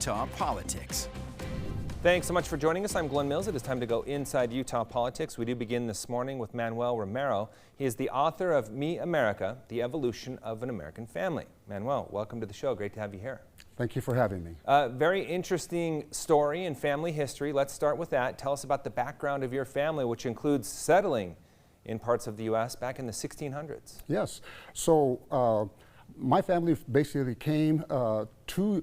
Utah politics. Thanks so much for joining us. I'm Glenn Mills. It is time to go inside Utah politics. We do begin this morning with Manuel Romero. He is the author of Me America, The Evolution of an American Family. Manuel, welcome to the show. Great to have you here. Thank you for having me. Very interesting story in family history. Let's start with that. Tell us about the background of your family, which includes settling in parts of the U.S. back in the 1600s. Yes. So my family basically came to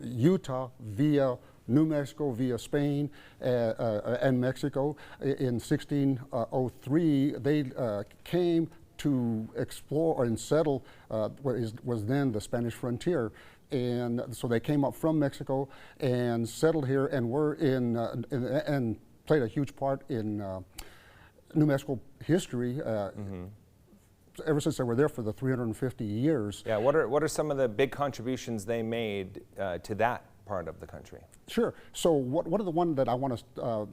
Utah via New Mexico, via Spain and Mexico. In 1603, they came to explore and settle what was then the Spanish frontier. And so they came up from Mexico and settled here and were and played a huge part in New Mexico history. Ever since they were there for the 350 years. Yeah, what are some of the big contributions they made to that part of the country? Sure. So one of the ones that I want to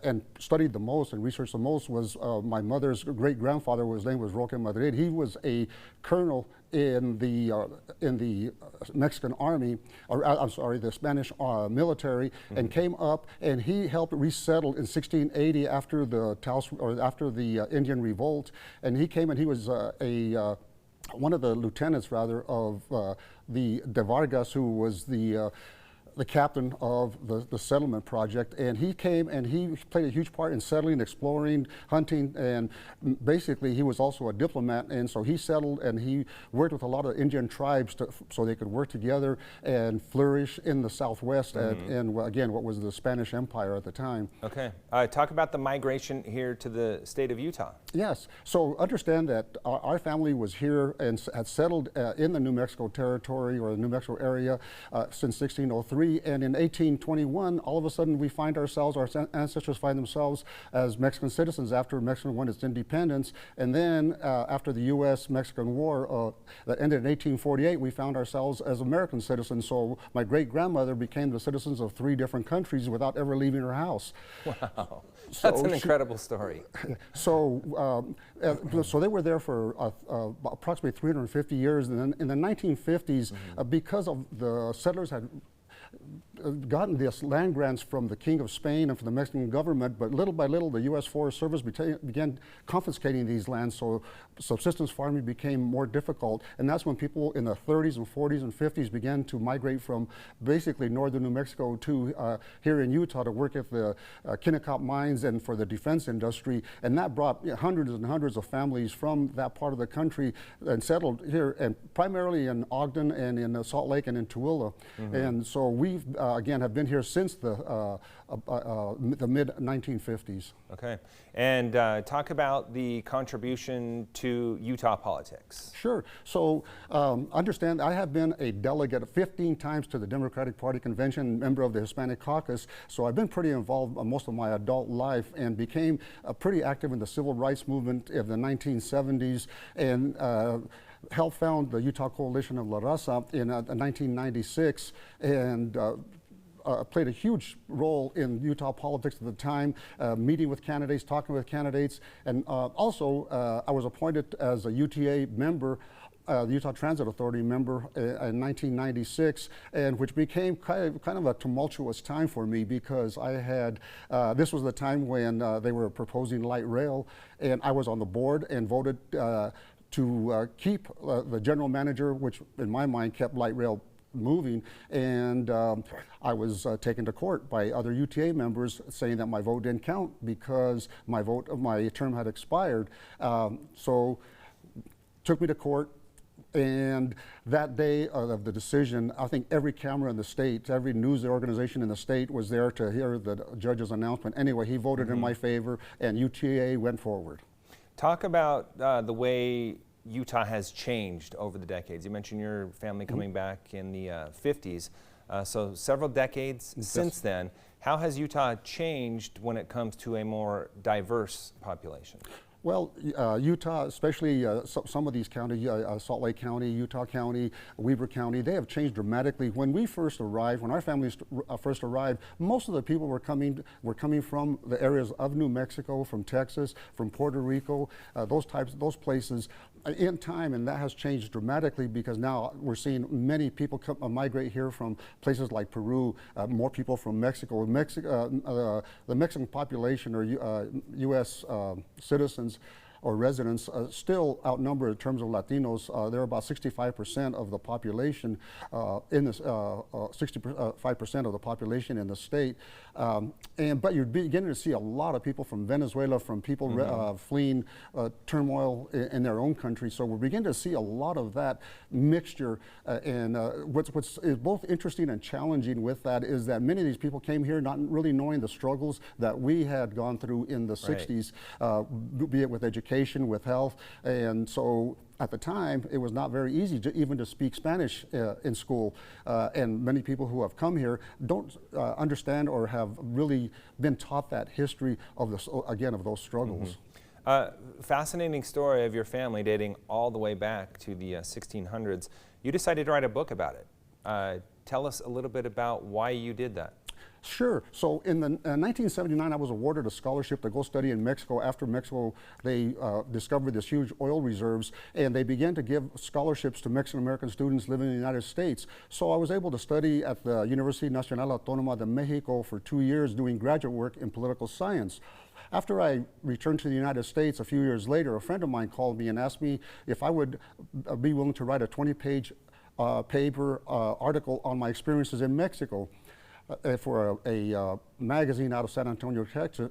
and studied the most and researched the most was my mother's great-grandfather. His name was Roque Madrid. He was a colonel in the Mexican army, or I'm sorry, the Spanish military, and came up and he helped resettle in 1680 after the Indian revolt. And he came and he was one of the lieutenants, rather, of the De Vargas, who was the captain of the settlement project, and he came and he played a huge part in settling, exploring, hunting, and basically he was also a diplomat, and so he settled and he worked with a lot of Indian tribes so they could work together and flourish in the Southwest and again, what was the Spanish Empire at the time. Okay. Talk about the migration here to the state of Utah. Yes. So understand that our family was here and had settled in the New Mexico territory or the New Mexico area since 1603. And in 1821, all of a sudden we find ourselves, our ancestors find themselves as Mexican citizens after Mexico won its independence. And then after the U.S.-Mexican War that ended in 1848, we found ourselves as American citizens. So my great-grandmother became the citizens of 3 different countries without ever leaving her house. Wow, that's an incredible story. So they were there for approximately 350 years. And then in the 1950s, because of the settlers had gotten this land grants from the King of Spain and from the Mexican government, but little by little the U.S. Forest Service began confiscating these lands, so subsistence farming became more difficult, and that's when people in the 30s and 40s and 50s began to migrate from basically northern New Mexico to here in Utah to work at the Kennecott mines and for the defense industry, and that brought hundreds and hundreds of families from that part of the country and settled here, and primarily in Ogden and in Salt Lake and in Tooele. And so we've again have been here since the mid-1950s. Okay, and talk about the contribution to Utah politics. Sure. So understand, I have been a delegate 15 times to the Democratic Party convention, member of the Hispanic caucus. So I've been pretty involved most of my adult life and became pretty active in the civil rights movement of the 1970s and helped found the Utah Coalition of La Raza in 1996 and played a huge role in Utah politics at the time, meeting with candidates, talking with candidates, and also I was appointed as a UTA member, the Utah Transit Authority member in 1996, and which became kind of a tumultuous time for me because I had, this was the time when they were proposing light rail, and I was on the board and voted to keep the general manager, which in my mind kept light rail moving, and I was taken to court by other UTA members saying that my vote didn't count because my term had expired. So took me to court, and that day of the decision, I think every camera in the state, every news organization in the state was there to hear the judge's announcement. Anyway, he voted in my favor, and UTA went forward. Talk about the way Utah has changed over the decades. You mentioned your family coming back in the 50s, so several decades since then. How has Utah changed when it comes to a more diverse population? Well, Utah, especially some of these counties, Salt Lake County, Utah County, Weber County, they have changed dramatically. When we first arrived, when our families first arrived, most of the people were coming from the areas of New Mexico, from Texas, from Puerto Rico, those places. In time, and that has changed dramatically because now we're seeing many people migrate here from places like Peru, more people from Mexico. The Mexican population or U.S. citizens or residents still outnumber in terms of Latinos. They're about 65% of the population in this 65% of the population in the state. But you're beginning to see a lot of people from Venezuela, from people fleeing turmoil in their own country. So we're beginning to see a lot of that mixture. And what's is both interesting and challenging with that is that many of these people came here not really knowing the struggles that we had gone through in the 60s, be it with education, with health. And so at the time, it was not very easy even to speak Spanish in school. And many people who have come here don't understand or have really been taught that history of of those struggles. Fascinating story of your family dating all the way back to the 1600s. You decided to write a book about it. Tell us a little bit about why you did that. Sure. So in 1979, I was awarded a scholarship to go study in Mexico. After Mexico, they discovered this huge oil reserves, and they began to give scholarships to Mexican-American students living in the United States. So I was able to study at the Universidad Nacional Autónoma de Mexico for 2 years doing graduate work in political science. After I returned to the United States a few years later, a friend of mine called me and asked me if I would be willing to write a 20-page article on my experiences in Mexico. For a magazine out of San Antonio,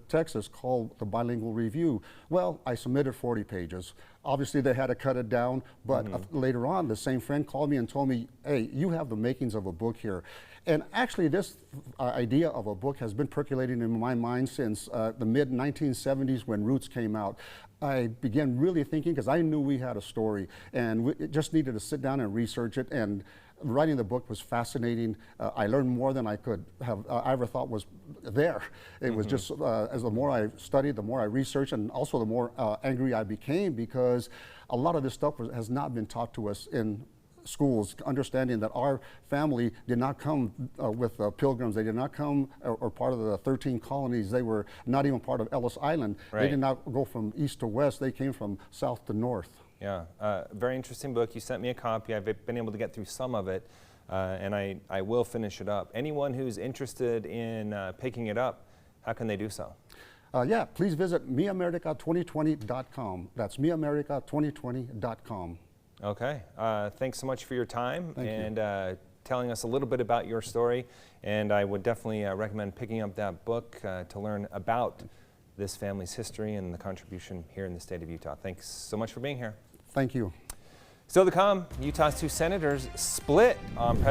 Texas called the Bilingual Review. Well, I submitted 40 pages. Obviously, they had to cut it down, but later on, the same friend called me and told me, hey, you have the makings of a book here. And actually, this idea of a book has been percolating in my mind since the mid-1970s when Roots came out. I began really thinking, because I knew we had a story, and we just needed to sit down and research it. And writing the book was fascinating. I learned more than I could have I ever thought was there. It was just, as the more I studied, the more I researched, and also the more angry I became, because a lot of this stuff has not been taught to us in schools, understanding that our family did not come with pilgrims. They did not come or part of the 13 colonies. They were not even part of Ellis Island. Right. They did not go from east to west. They came from south to north. Yeah, very interesting book. You sent me a copy. I've been able to get through some of it, and I will finish it up. Anyone who's interested in picking it up, how can they do so? Yeah, please visit miamerica2020.com. That's miamerica2020.com. Okay. Thanks so much for your time and telling us a little bit about your story. And I would definitely recommend picking up that book to learn about this family's history and the contribution here in the state of Utah. Thanks so much for being here. Thank you. Still to come, Utah's two senators split on President